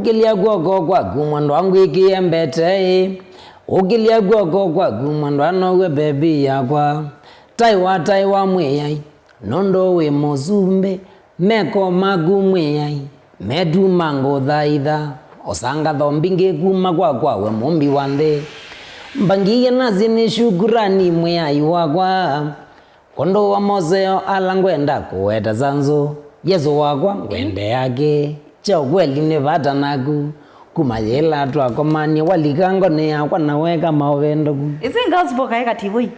ukilia guoko kwaku mwendo wangu ikiembete ukilia guoko kwaku mwendo anowe bebi yakwa taiwa mweyai nondo we mozumbe meko magu mweyai medu mango thaitha osanga thombingi kuma kwa we mumbi wande mbangiye nazi ni shukurani mweyai wakwa kondo wa mozeo ala ngwenda kuweta zanzo yesu wakwa ngwende yake chao kweli ni vata naku kumayela twakomania walikango ni yakwa naweka maovendo ku isi gospel kaeka tivui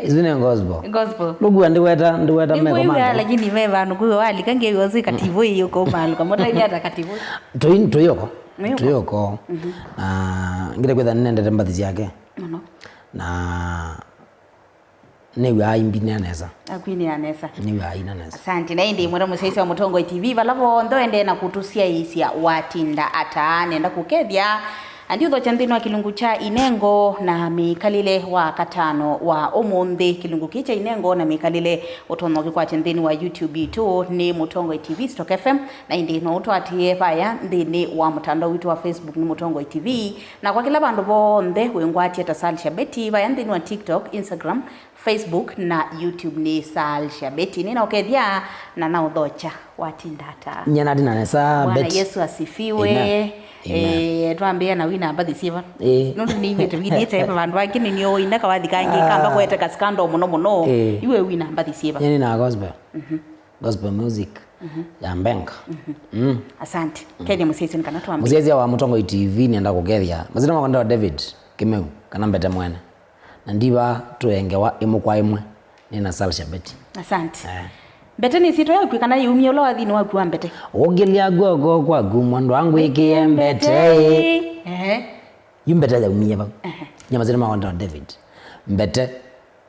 izine gospel lugu ndiweta meko manga lakini meva nukuyo walikange yozi kativui yuko malu kamota yata kativui tuyoko ngire kwetha nende tembathi yake na niwe aimbine anesa akwini anesa niwe aina anesa asante na indi mwera musaisi wa Mutongo TV valavo ndo ende na kutusia isia watinda ata nenda kukethia andi utho chanthino wa kilungu cha Inengo na mikalile wa katano wa umundi kilungu kicha Inengo na mikalile utonoki kwa chanthini wa YouTube tu ni Mutongo TV Stock FM na indi no utwatie paya ndini wa mutandao witu wa Facebook ni Mutongo TV na kwa kila bandu bonde wengwatie tasalisha beti paya ndini wa TikTok, Instagram, Facebook na YouTube ni Salisha Beti nina ukethia na naudhocha watindata nyana dina nesa Bwana Yesu asifiwe. Tuambia na wina ambathi siva nundu ni imete vidite vandu vakini niyo inaka wathikangi kamba kwete kaskando muno iwe wina ambathi siva yani na gospel music ya mbenga asante kenya musisi kana tuambia musisi wa Mutongo TV nienda kukethia mazina makonda wa David Kimeu kana mbete mwene na ndiva tuengewa imu kwa imwe nina Salisha Beti asante Mbete ni sito yaku kana yumi ola wathini waku wa mbete ugilia guoko kwaku mwendo wangu ikiembete yumbete ya umie ba nyamazina makonda wa David mbete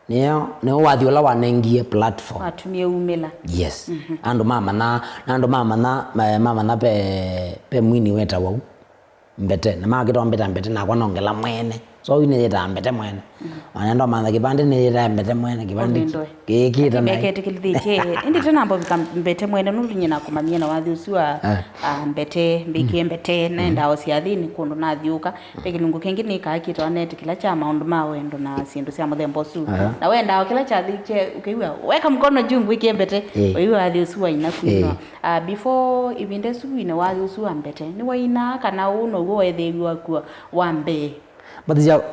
niyo wathi ola wanengie platform atumie umela yes ando mama na pe mwini weta wau mbete na magito mbete na kwa nongela mwene so ine yeta mbete mwene anaenda manza kipande ni yeta mbete mwene kipande kikita na mbete kilithe indi tena ambo mbete mwene nundu nyina kumanyia na wathi usiwa mbete mbiki mbete naenda osiathini kundu na thiuka pekilungu kingi ni kakito anete kila cha maundu mawendo na sindu cia muthembo su na wenda kila cha thiche ukiwa weka mkono juu wiki mbete wewe wathi usiwa inakuwa before ibinde su ine wathi usiwa mbete ni waina kana uno go wethewa kwa wambe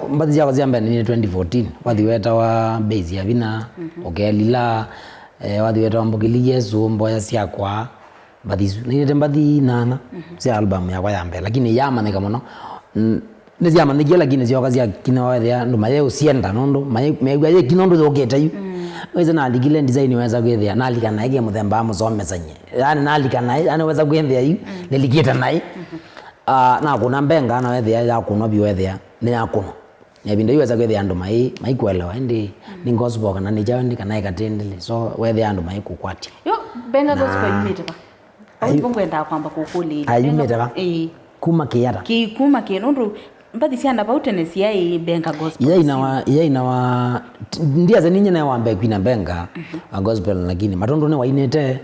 Mbati ya ziambe ni 2014 wathi weta wa base ya vina okelila wathi weta wa mbokili Yesu mboya siakwa mbati ni mbati nana sia album ya kwa yambe lakini yama nika muno ni yama nikia lakini sio kazi ya kina wathi ndo maye usienda nondo maye kinondo thoketa yu weza na aligile design weza kwethia na alika na ige muthemba musomesanye yani na alika na yani weza kwethia yu nilikita nai na kuna mbenga na wethia ya kuno biwethia ni yakuno nebinde iweza kwethia andu mai kwelewa ndi ni gospel kana ni jawe ndi kana ikatendele so wethia andu mai kukwati yo benga gospel imete ba au ngwenda kwamba kukuli ayimete ba kuma kiyata kuma kinundu mbathi ciana bautene cia benga gospel ya inawa ndia za ninye na wambe kwina benga gospel lakini matondo ne wainete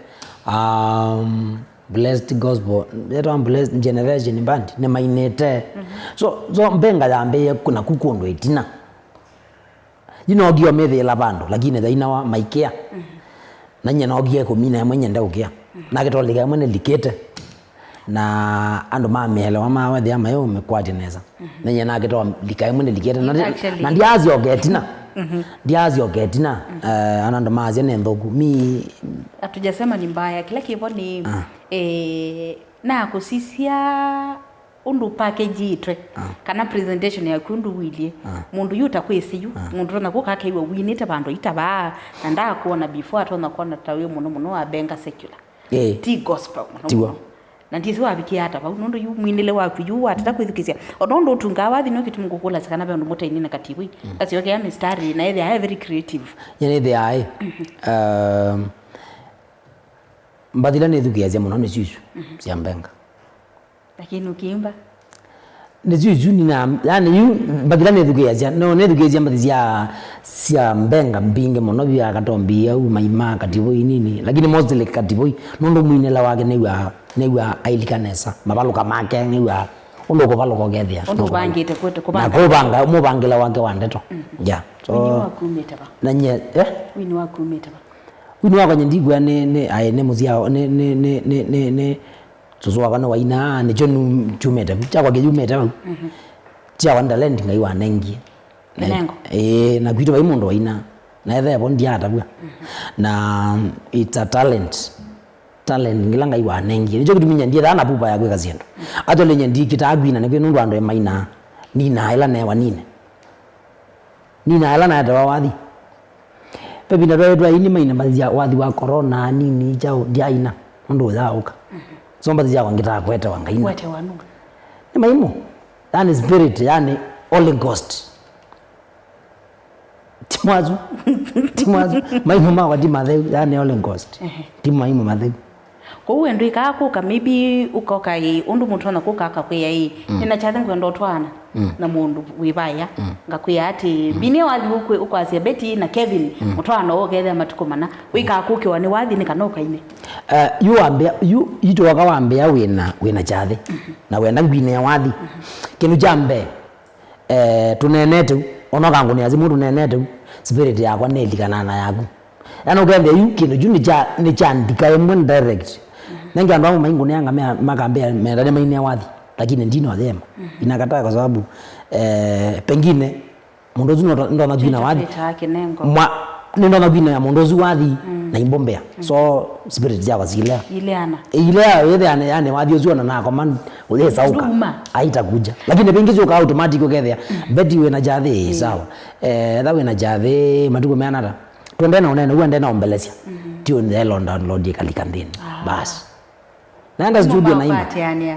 blessed gospel that one blessed generation band ne mainete so mbenga yambe kuna kukondo itina gio methe la bando lakini thaina wa maikia na nyena ogie kumina mwenye ndaukia na kitolika mwene likete na ando mamele wa mawe thia mayo mekwati neza na nyena kito likai mwene likete na ndiazi ogetina ndiazi ogetina anando mazi ne ndogu mi atujasema ni mbaya kila kipo ni na kusisia undu package itwe kana presentation ya kundu wilie mundu yuta kwesiyu mundu na kukake iwe winite bando itaba nda kuona before atona kuona tawe muno wa benga secular ti gospel tiwa na ndisi wabiki hata ba undu yu mwinile waku yu atata kwithikisia odondo utungawa thino kitumukukula sakana bandu motaini na katiwi kasi yoke ya mistari na they are very creative yani they are mbadila ne thukia muno ni cicu cia mbenga lakini ukiimba ni cicu ni na yani yu mbadila ne thukia no ne thukia mbathi sia mbenga mbinge muno bya katombia u maima katibo nini lakini mostly katibo nondo mwinela wake newa ailikanesa mabaluka make newa undo ko baluko gethia undo bangite kubanga na kubanga mu bangila wake wandeto ja so wini wakumeta ba nanye wini wakumeta ba wini wako nyendigwa ne aye ne muzia ne tuzoa kana waina ne jonu chumeta chakwa gejumeta ba tia wanda land ngai wanengi na kwito ba imondo waina na ethe hapo ndiata bwa na it's a talent ngilanga iwa nengi nicho kitu minya ndiye ana pupa ya kweka ziendo ato lenye ndi kitagwina ne kwenu ndo maina nina ila ne wanine nina ila na dawa wathi pepi na bedo ini maina bazia wathi wa corona nini jao ndiaina ndo zauka so mbazia wangita kweta wangaina kwete wanu ni maimo yani spirit yani Holy Ghost timwazu maimo mawa di matheu yani Holy Ghost timaimo matheu ko wendo ikakuka maybe ukoka undu muntu na kukaka kwiya nina chathe ngwendo twana na mundu wibaya ngakwiya ati bine wathi ukwe ukwasia Betty na Kevin mutwana ogethe matukomana wikakuke wani wathi ni kanoka ine you ito wakawambia wina chathe na wena ngwine wathi kinu jambe tunenete onoka nguni azimundu nenete spirit yakwa nelikana na yaku yani ugethe yu kinu ju ni chandika yemwe direct nengi andu wangu maingu neanga makambia meendane maine wathi lakini ndino athema inakataa kwa sababu pengine mundozu ndo na gwina wathi ndo na gwina ya mundozu wathi na imbombea so spirit yako zile ilea yethe yani wathi uziona na command ule sauka haitakuja lakini pengizo uka automatic ukethea Betty we na jathe sawa that we na jathe matuko meanata twende na unene uende na ombelesia tio ndelo download kalikandini bas naenda studio na imba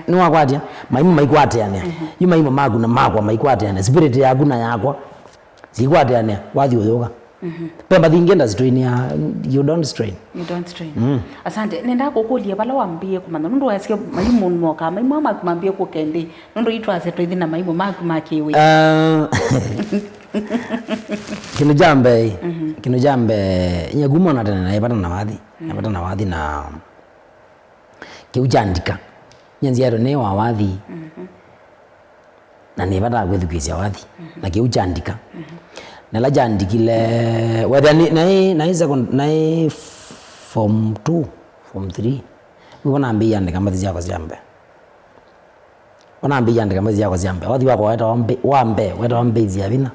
ni wakwatia maimo maikwate yani yuma imo magu na makwa maikwate yani spirit yaku na yakwa zikwate yani wathi uyoga pemba thingenda strain ya you don't strain asante nenda kukulia bala wambie kumana nundu wasikia maimo moka maimo maku mambie ku kende nundu itwase toithi na maimo maku makiwe kinu jambe nyagumo na tena napata na wathi na kiujandika nyenzi yaro ne wa wathi na ne bada gwethukizia wathi na kiujandika na la jandikile whether na form 2 form 3 mbona ambi yandika mathi yako ziambe wathi wako weta wambe ziavina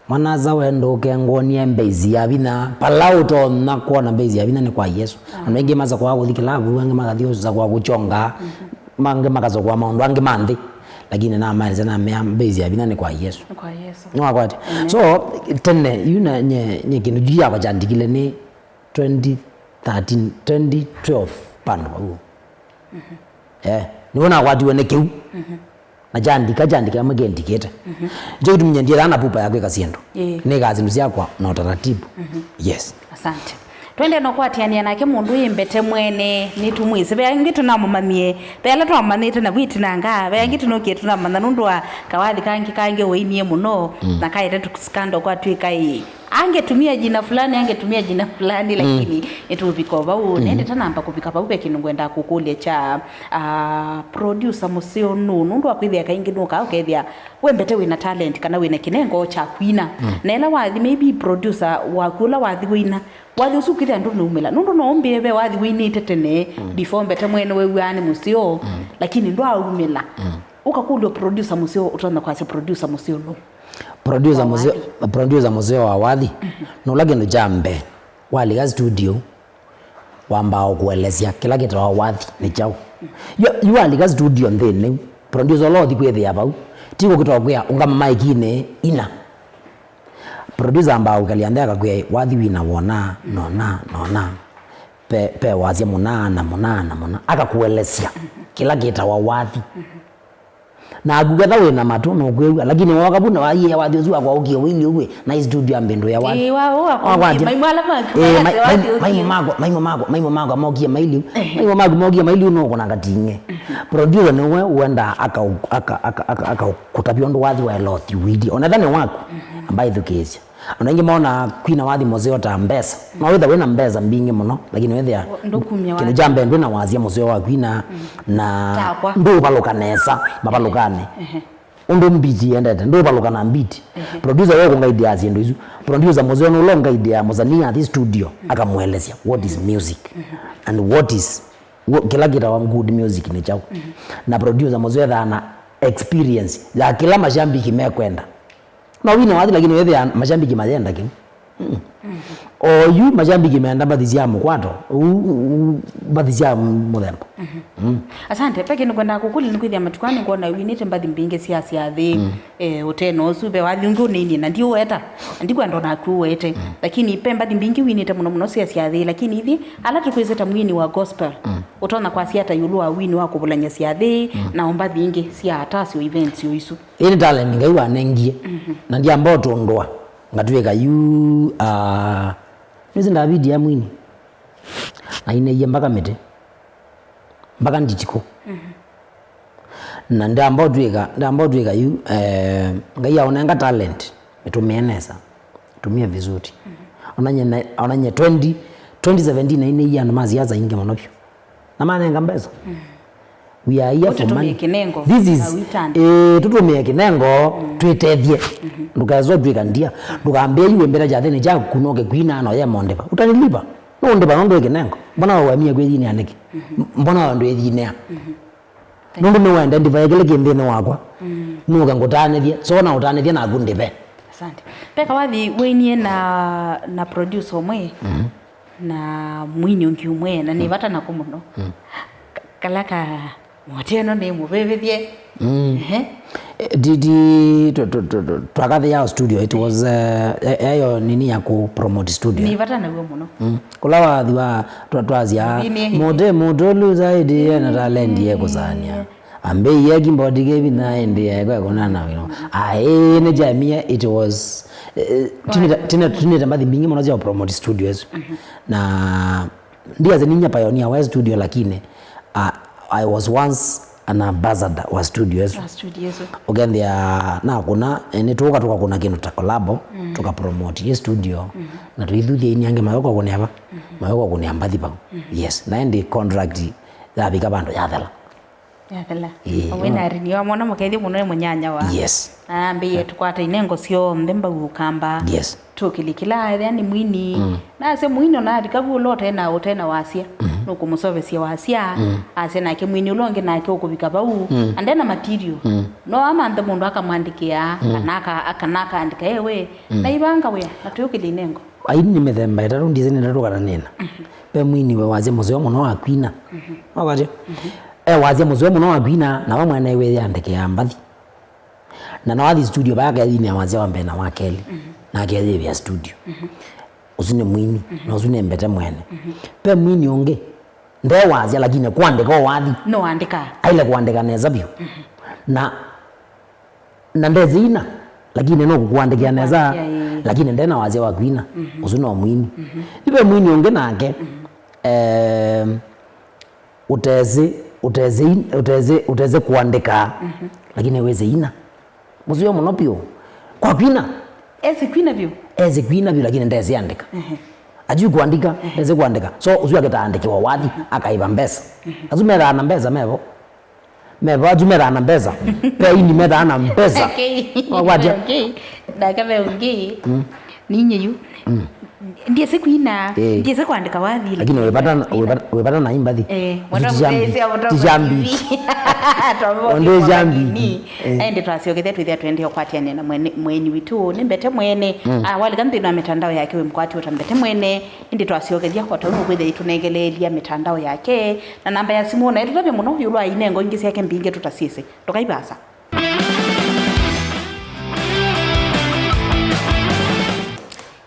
manaza wendo kengonie mbezi ya bina palauto na kuona mbezi ya bina ni kwa Yesu anenge maza kwa guthikilavu wange magathio za kwa guchonga mange makazo kwa maundu ange mandi lakini na mali zana mbezi ya bina ni kwa Yesu no akwati so tene yuna nye kinu jia kwa jandikile ni 2012 pano huo niona watu wene kiu na jandika magendiketa njo kitu mnyendia ana pupa yake kasiendo ne kazi nuzia kwa na utaratibu yes asante twende no kwatiania nake mundu imbete mwene nitumwise beangi tunamumamie bela twamanite na bwiti nanga beangi tunokie tunamana nundwa kawathi kangi weinie muno na kaire tukusikando kwa twikai angetumia jina fulani lakini etubikova nende tanamba kubika paupe kinungwenda kukule cha producer musio nundu akwithia kaingi nuka ukethia wembete wina talent kana wina kinengo cha kwina nela wathi maybe producer wakula wathi wina wathi usukithia ndu numela nundu no ombebe wathi winite tene before mbete mwene we yani musio lakini ndo aumela ukakulwa producer musio utana kwa producer musio no producer museo wa wathi no lagendo jambe wali studio wambao kuelezea kila kitu wa wathi ni chao you ali studio ndene producer lodi kwethe abau tiko kitu kwa ungama mic ine ina producer ambao kaliandika kwa wathi wina wona nona pe wazia mona akakuelezea kila kitu wa wathi na agugatha wina matuno kwewa lakini wakabuna waye wathizwa kwa ukio wili uwe na studio ambendo ya wathi maimo mago mogia maili no kona gatinge producer niwe uenda aka kutapia ndo wathi wa lothi widi onadhani wako ambaye thukezi Unaingi maona kwina wathi muzeo ta mbesa na wetha wena mbesa mbingi muno lakini wetha kinu jambe ndina wazia muzeo wa kwina na ndo balukanesa mabalukane undu mbiji endete ndo balukana mbiti producer wako nga idea zindu izu producer muzeo no longa idea muzania this studio akamuelezea what is music and what is kila kita wa good music ni chao na producer muzeo ana experience ya kila mashambiki mekwenda na wina wathi lakini wethe mashambiki majenda kini o yu mashambiki meenda bathisia mukwato bathisia muthemba asante peke nikwenda kukuli nikwithia matukwani kuona winite mbathi mbingi cia thi uteno sube wathi ungi unini na ndio weta ndikwa ndo nakuwete lakini pe mbathi mbingi winite muno cia thi lakini ithi ala tukwizeta mwini wa gospel utona kwa siata yulu wa wini wa kubulanya cia thi na mbathi ingi cia atasi events yo isu ini talent ngai wa nengie na ndia mboto ndwa ngatuika yu nizi David ya mwini aina iye mpaka mete mpaka nditiko na ndambo tuika yu ngai aonanga talent itumienesa tumia vizuri onanye 2017 na ine iye ando maziaza inge monopyo na manenga mbeza we are here for money this is tutumie kinengo twitethie ndukazo twika ndia ndukambia iwe mbere ja thini ja kunoke kwina no ye mondepa utanilipa no ndepa ndo kinengo mbona wamia kwithini aniki mbona ndo ethine nundu me wenda ndiva kile kindine wakwa nuka ngutanithie so na utanithie na gundipe asante peka wathi winie na producer omwe na mwini ungi umwe na ni vata na kumuno kalaka mwateno ni muvevethie didi twakathi ya studio it was ayo nini ya ku promote studio ni vata na wewe muno kula wathi wa twazia modelu zaidi na talent ye kuzania ambe ye gimbodi gebi na ende kwa konana wino ne jamia it was tineta mbathi mingi mwana ya promote studios na ndia zeninya pioneer wa studio lakini I was once an ambassador wa studios ugendia na kuna nituka kuna kintu ta collab tuka promote ye studio na tuithuthie inyange mayoko kuneaba mayoko kuneambathi pa yes na ndi contract ya bika bando yathela awena rinio mwana mukethi muno munyanya wa yes ambe tukwata inengo sio ndemba ukamba yes tukilikila yani mwini na se mwini na dikabu lote na utena wasia no kumusovesia wasia ase na ke mwini ulonge na ke ukubika bau andena material no ama ande mundu akamwandikia akanaka andika ewe na ibanga we na tukilinengo aini methemba itaru ndizeni ndatukana nena pe mwini we waze muzeo muno wa kwina wakati waze muzeo muno wa kwina na wa mwana ewe yandike yambathi na wathi studio baga yini waze wa mbena wa Kelly na kele vya studio usine mwini na usine mbete mwene pe mwini onge nde wazia lakini kuandika wathi no andika aile kuandika neza bio na ndezina lakini no kuandika neza lakini ndena wazia wa kwina usine mwini ibe mwini onge nake uteze kuandika lakini weze ina muzio monopio kwa kwina ezi kwina vyo lakini ndeze andika ajui kuandika ndeze kuandika so uzua kitaandikiwa wathi akaiba mbesa azumera ana mbesa mevo ajumera ana mbesa pe ini mera ana mbesa okay dakabe ungi ninyi yu ndiye sikwina ndiye sikuandika wathi lakini wepata na imbathi tijambi onde jambi ende twasiokethia twithia twende okwatiane na mweni witu nimbete mwene wali kanthi na mitandao yake we mkwati utambete mwene indi twasiokethia kwa tonu kwithia itunegelelia mitandao yake na namba ya simu na itutavye muno yulwa inengo ingisi yake mbinge tutasise tukaibasa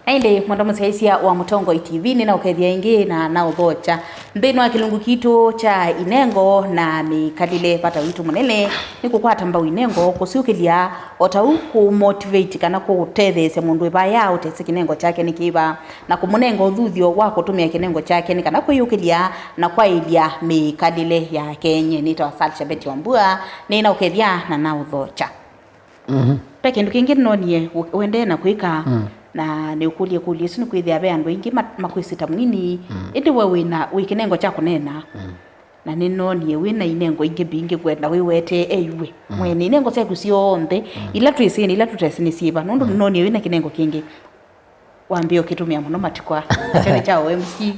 Ainde mwanda msaisia wa Mutongo TV nina ukethia ingi na uthocha nthini wa kilungu kitu cha inengo na mikalile pata witu munene ni kukwata mbau inengo kusiukilia otau ku motivate kana kutethesya mundu ibaya utese kinengo chake nikiba na kumunengo uthuthio wa kutumia kinengo chake ni kana kuyukilia na kwailia mikalile ya Kenya nita wasalisha beti wambua nina ukethia na uthocha peke ndu kingi nonie wende na kuika na ni ukulie sinu kwithia be andu ingi makwisita munini indi we wina wikinengo cha kunena na ninonie wina inengo ingi bingi kwenda wiwete eywe mwene inengo cia kusionthe ila twisini ila tutesini siba nundu ninonie wina kinengo kingi wambio kitumia muno matikwa chane cha OMC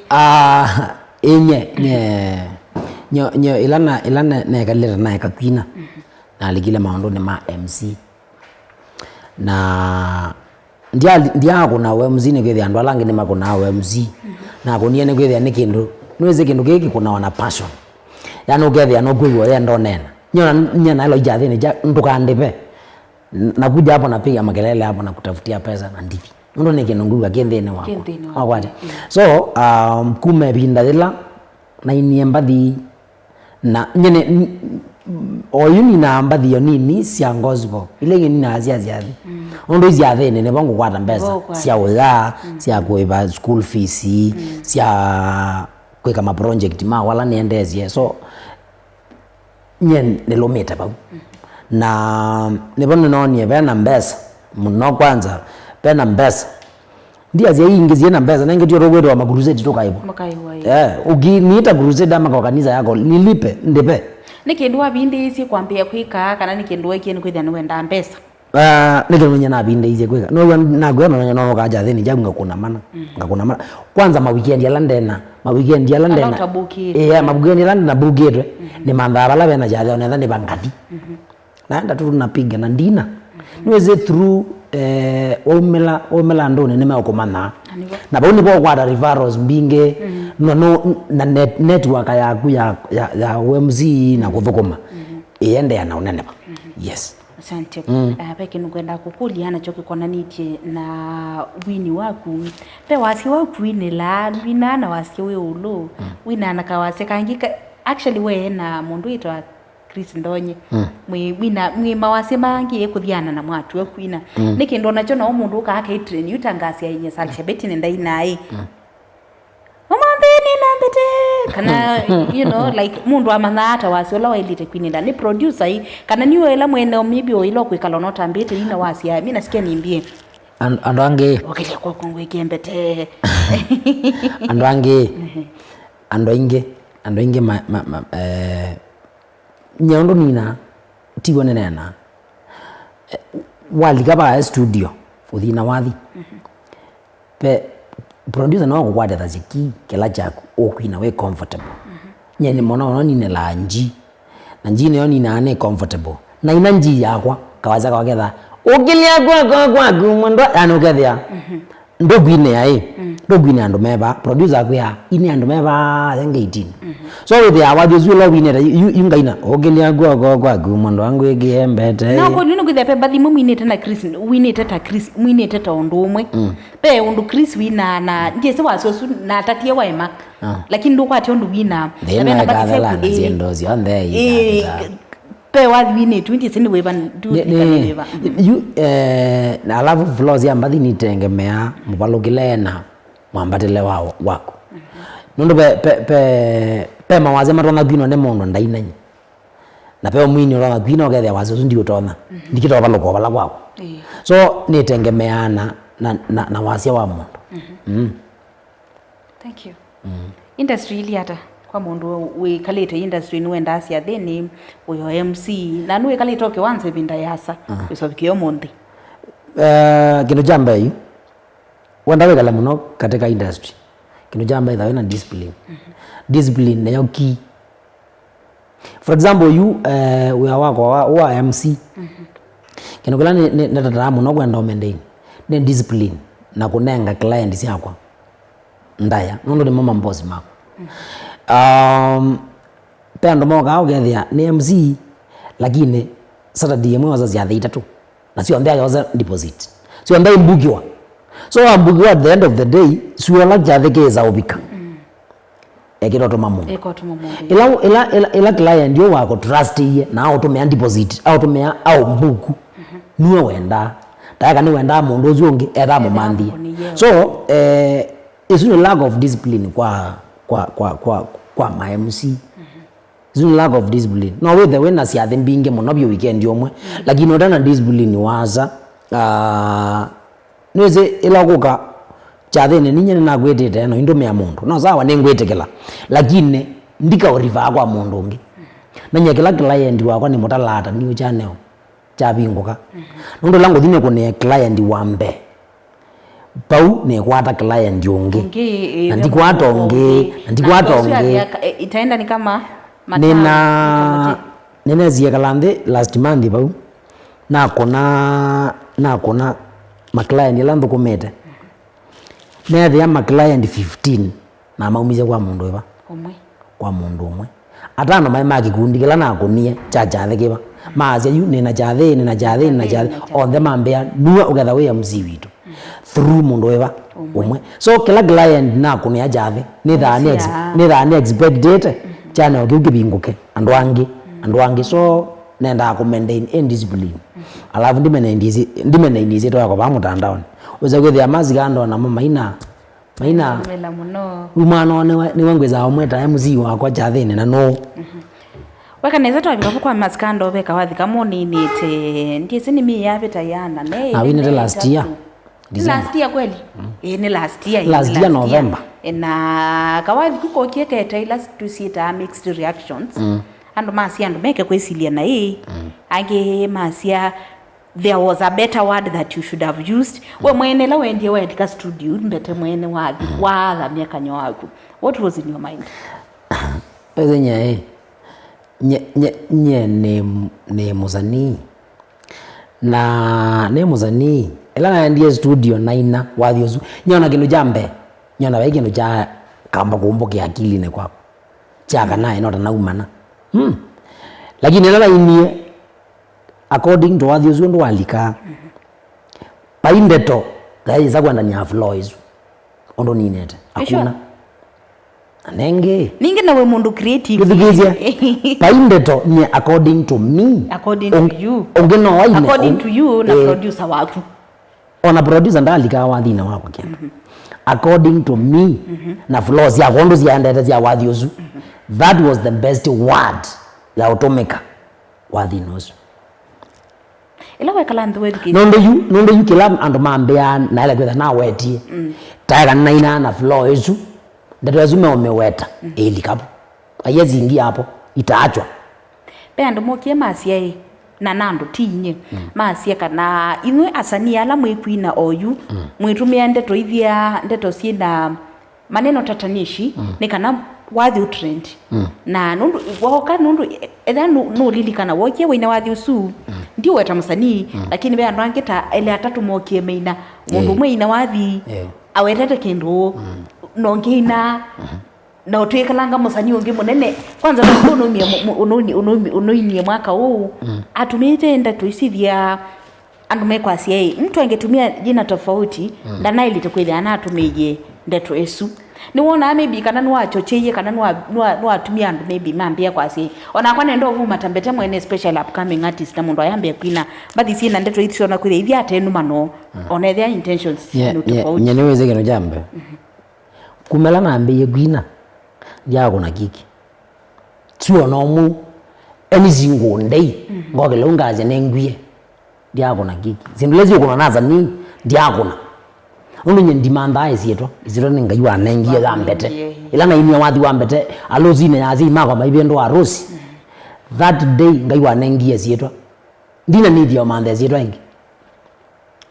nyo ilana nekalira naye kakwina na aligile maondo ni ma MC na ndia kuna OMC ni kwithia andu alangi ni makuna OMC na kunia ni kwithia ni kindu nweze kindu giki kuna wana passion yani ukethia no kwigwa ya ndonena nyona ilo jathi ni ndukandipe na kuja hapo napiga makelele hapo na kutafutia pesa na ndivi ndo ni kindu ngwa kendene wako so kume binda dila na ini embathi na nyene oyuni na mbathi yo nini cia gospel ile ngini na ziathi ndo iziathi ne bongo kwata mbesa cia uga cia kuiba school fees cia kweka ma project ma wala niendezie so nyen nelometa ba na nebono nonie bena mbesa muno kwanza bena mbesa ndia zia ingizie na mbesa nange tio rogwedo wa maguruzeti toka ibo ukiniita crusade ama kwa kanisa yako nilipe ndipe nikindu wabinde isi kwambia kwika kana nikindu ekeni kwithia ni wenda mbesa nikindu nyana binde isi kwika no nagwe no kaja thini jangu ngakuna mana kwanza ma weekend ya London mabugendi na bugedwe ni mandhara la bena jathi ona thani bangati naenda tu napiga na ndina niweze through omela ndone nimeokomana na boni bo kwada referrals mbinge no na network ya OMC na kuthukuma iende ya naonene ba yes asante peke nukwenda kukulia choki kona nitie na wini waku pe wasi waku inela wina na wasi we ulo wina na kawase kangika actually we na mundu itwa Chris Ndonye mwi mawase mangi ekuthiana na mwatu wakwina nikindu nacho no mundu ka train utangasia yenye salshabeti nenda inai Mamandeni nambete kana like mundu amanata wasi ola wailite kwinida ni producer hii kana niwe ela mwene maybe oilo kwikala nota mbete ina wasi ya mimi nasikia niimbie andoange okelia kwa kongwe kembete andoinge nyondo nina tiwo nena wali kaba studio uthina wathi pe producer no kwada thaziki kila chako okwina we comfortable nyene mona ona nine la nji na njine yo nina ane comfortable na ina nji yakwa kawaza kwa ketha ukilia kwa gumondo anokethia ndogwine yae ndogwine andu meba producer kwa ine andu meba thenge 18 so with the awajo lo winera yungaina ukilia kwa gumondo wangu egiembete no ko nino kwithe pe bathi muminete na Chris winete ta Chris mwinete ta undu umwe pe undu Chris wina na ngese wasosu na tatie waema lakini ndo kwati undu wina na kadhala na ziendozi on there pe wini 20 sini weba you na alafu flows ya mbathi nitengemea mbalogilena mwambatele wako nundo pe mawaze matona gwino ne mondo ndainanyi na pe mwini ora gwino gethe wazo ndio tona ndikito baloko bala kwako so nitengemeana na wasia wa mondo thank you industry ili hata kwa mundu we kalete industry ni wenda asia theni uyo MC na nuwe kalete oke wanze binda yasa usobikio mundi kino jamba yu wanda wegala muno katika industry kino jamba ithawe na discipline na yoki for example you we wako wa MC kino kala ni natata muno kwenda omendeni ni discipline na kunenga client siakwa ndaya nondo ni mama boss mako pendo moga ogethia ni MC lakini Saturday mwe wazazi ya 3 na sio ndaya waza deposit sio ndaya mbugiwa so ambugiwa at the end of the day sio la jathekeza ubika ekiroto mamu ila client yo wako trust ye na autumia deposit autumia au mbuku niwe wenda taka ni wenda mundu uzungi etha mumanthi so is a lack of discipline kwa ma MC is a lack of discipline no with the winners ya thimbinge muno bio weekend yomwe lakini odana discipline waza niweze ila kuka chathene ninye na gwetete no indo mea mundu no sawa ni ngwetekela lakini ndika uriva kwa mundu ungi nanya kila client wakwa ni mutalata niyo chaneo chabinguka ndo langu thine kune client wambe pau ne kwata client ungi ndikwata ungi itaenda ni kama nina zia kalande last month pau na kona ma client ilandu kumete na thia ma client 15 na maumize kwa mundu iba kwa mundu umwe atano mai magikundi kila na kunie chacha thikiba maazia yu nina chathe on the mambea nua ugetha we mzi witu through mundu iba umwe so kila client na kunia chathe ni thani expected chana ukibinguke andu angi so nenda ku maintain indiscipline alafu ndimenaindizi toya kwa mutandao uza kwithia mazigando na maina umano ni wangweza omweta MC wakwa chathini na no weka neza twabika kwa mazigando beka wathi kama ninite ndiye ni mimi yape tayana ne awinete last year kweli ni last year November na kawathi kuko kieketa ila tusita mixed reactions andu meke kwesilia na hii ange masia there was a better word that you should have used we mwene la wendie wendika studio mbete mwene wathi wala miaka nyoaku what was in your mind ezenya nye ne muzani na ne muzani ela ndiye studio naina wathi ozu nyona kindu jambe nyona bai kindu cha kamba kumbuke akili ne kwako chaka nae nota naumana lakini ela inie according to wathi ozu ndo walika paindeto gaiza kwenda ni flow izu ondo ninete hakuna anenge ninge nawe mundu creative kithigizia paindeto ni according to me according to you ongeno waine according to you na producer waku ona producer ndalika wathi na wako kia according to me na flows ya kondo ziandete zia wathi ozu that was the best word ya automeka wathi nozu ila wekala ndo wediki nondo yu kila andu mambea na ile kwetha na wetie tayari naina na flow ezu ndio azume umeweta ili kapo ayezi ingia hapo itaachwa pe andu mokie masia na nando tinye masia kana inwe asani ala mwikuina oyu mwitumia ndeto ithia ndeto sina maneno tatanishi ni kana wathi utrend na nundu woka nundu etha no lilikana wokie wina wathi usu ndio weta msanii lakini be andu angeta ele atatu mokie meina mundu mweina wathi awetete kindu nongina na utwekalanga musanii ungi munene kwanza unoinie mwaka huu atumite ndeto isithia andu mekwa cia mtu angetumia jina tofauti ndana ilitokweli anatumije ndeto esu ni wona maybe kana nwa chocheye kana nwa atumia andu maybe mambia kwa cia ona kwa nendo vuma tambete mwene special upcoming artist na mundu ayambia kwina bathi sina ndeto itio na kwile ithia atenu mano ona their intentions no tofauti nyeweze kino jambe kumela nambiye gwina ndiago na kiki tuo no mu enizingo ndei ngokele ungaze nengwie ndiago na kiki zindulezi uko naza ni ndiago na ununye ndimanda izitwa ninga yu anengie gambete ila na ini wathi wambete alozine yazi mako maibendo arosi that day ngayu anengie zitwa ndina need yo manda zitwa ingi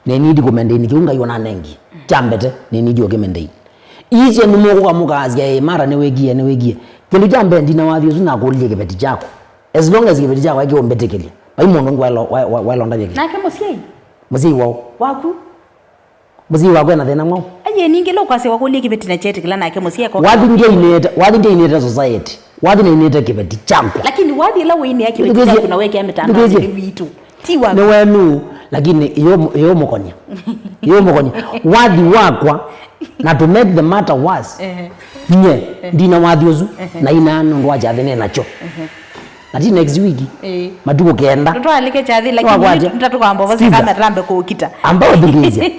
ne need ko mende ni kiunga yu anengie jambete ne need yo kemende ije numo kwa mukazi mara newegie kindu jambe ndina wathi uzu na kulie kibeti chako as long as kibeti chako ake ombetekele bai mundu ngwelo welo ndabye na kemo sie muzi wao waku muzi wako na thena ngao aje ningi lo kwase wakulie kibeti na chete kila na kemo sie ko wathi ndio ineta society wathi na ineta kibeti chako lakini wathi la wini yake kibeti chako na weke ametanda vitu tiwa ne wenu lakini iyo mokonya wathi wakwa na to make the matter worse nye ndina wathi ozu na ina ndo aja thene nacho ati next week matuko kenda mtoto alike chathi lakini mtatu kwamba basi kama rambe ko kita ambao thigizia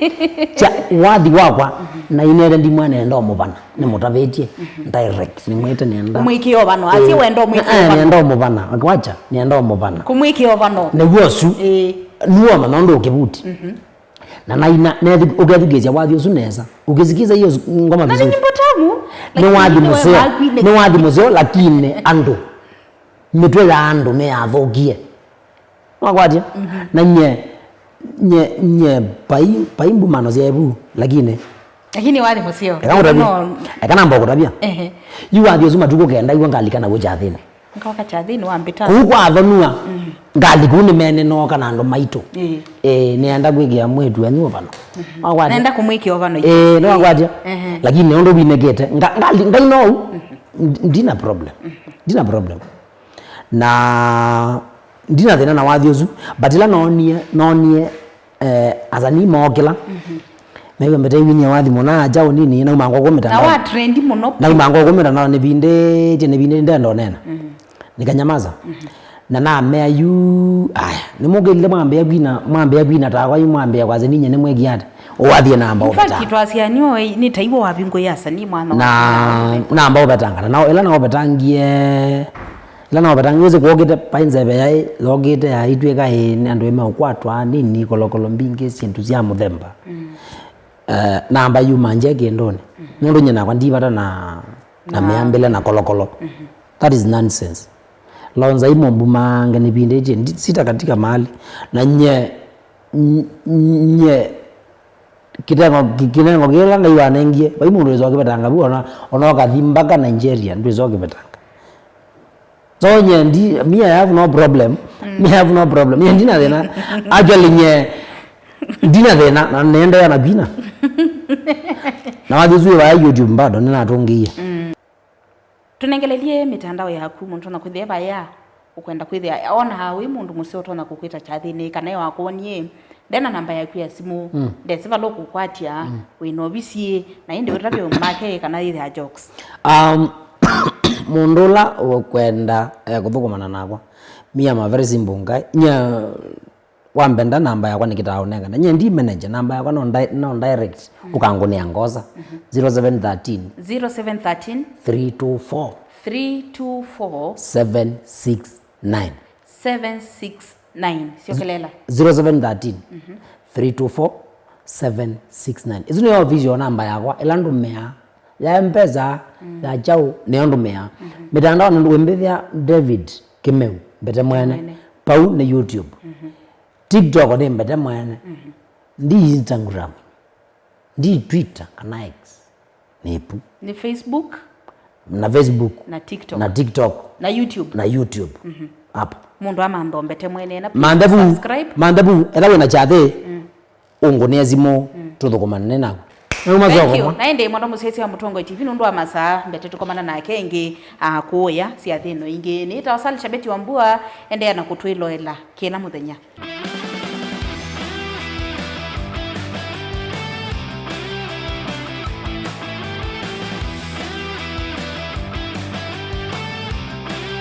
cha wathi wakwa na inere ndi mwana ndo mubana ni mutavetie direct ni mwete nenda kumwikio bano asi wendo mwikio bano nenda mubana akwacha nenda mubana kumwikio bano ne wosu nuoma nondo kibuti na ukethikizia wathi usu neza ukisikiza hiyo ngoma vizuri na nyimbo tamu ni wathi museo lakini andu mitwe ya andu me athokie wakwatia na nye paimbu mano ziebu lakini wathi museo ekana mboko tabia yu wathi usu matuko kenda iwa ngalikana gocha thini nkawaka chathini wambita kuko athonua ngalikuni mene no kana andu maitu nienda kwigia mwetu anyu bano wakwatia naenda kumwikia bano no wakwatia lakini ondo binegete ngai no ndina problem na ndina thina na wathi usu batila nonie azani mokila mewe mbetaiwinia wathi mona ajao nini na umango kometa na wa trendi muno na umango kometa na nibinde ndendo nena nikanyamaza na mea yu aya nimugilile mwambia gwina takwa yu mwambia kwaze ninye nemwegiata owathie namba obeta in fact twasianiwo ni taiwo wabingo yasa ni mwana na namba obetanga na ela na obetangie uze kuogete painzebe yai logete ya itweka andu eme okwatwa nini kolokolo mbingi sintu cia muthemba namba yu manje kindoni nundu nyina kwa ndibata na meambele na kolokolo that is nonsense lonza imombu mange ni binde je sita katika mahali na nye kinengo kila nga iwanengie wa imundu wezo kibetanga bu ona kathimba Nigeria ndu wezo kibetanga so nye me I have no problem nye ndina thena actually nye ndina thena na nenda ya nabina na wathizwe wa YouTube bado nina atungie tunengelelie mitandao yaku muntu ona kwitheba ya ukwenda kwithia ona hawi mundu museo tona kukwita chathini kana wakonie ndena namba yaku ya simu ndesiva loku kwatia winobisie na inde utapyo make kana ithia jokes mundula ukwenda kuthukumana nakwa me am a very simple guy nya wambenda namba yakwa nikitaoneka na nye ndi manager namba yakwa no direct ukangunia ngoza 0713 324 769 sio kelela 0713 324 769 izo ni vision namba yakwa elandu mea ya mpesa ya chao neondu mea mitandao ndu wembethia David Kimeu mbete mwene pau na YouTube TikTok ni mbete mwene ndi Instagram ndi Twitter kana X nepu ni Facebook na TikTok na YouTube hapa mundu amando mbete mwene na subscribe mandabu elawe na chathe ungonia zimo tuthukumane nako thank you naende mwana musesi wa Mutongo TV nundu wa masaa mbete tukomana nake ingi kuya cia thino ingi ni tawasalisha beti wambua ende na kutwiloela kila muthenya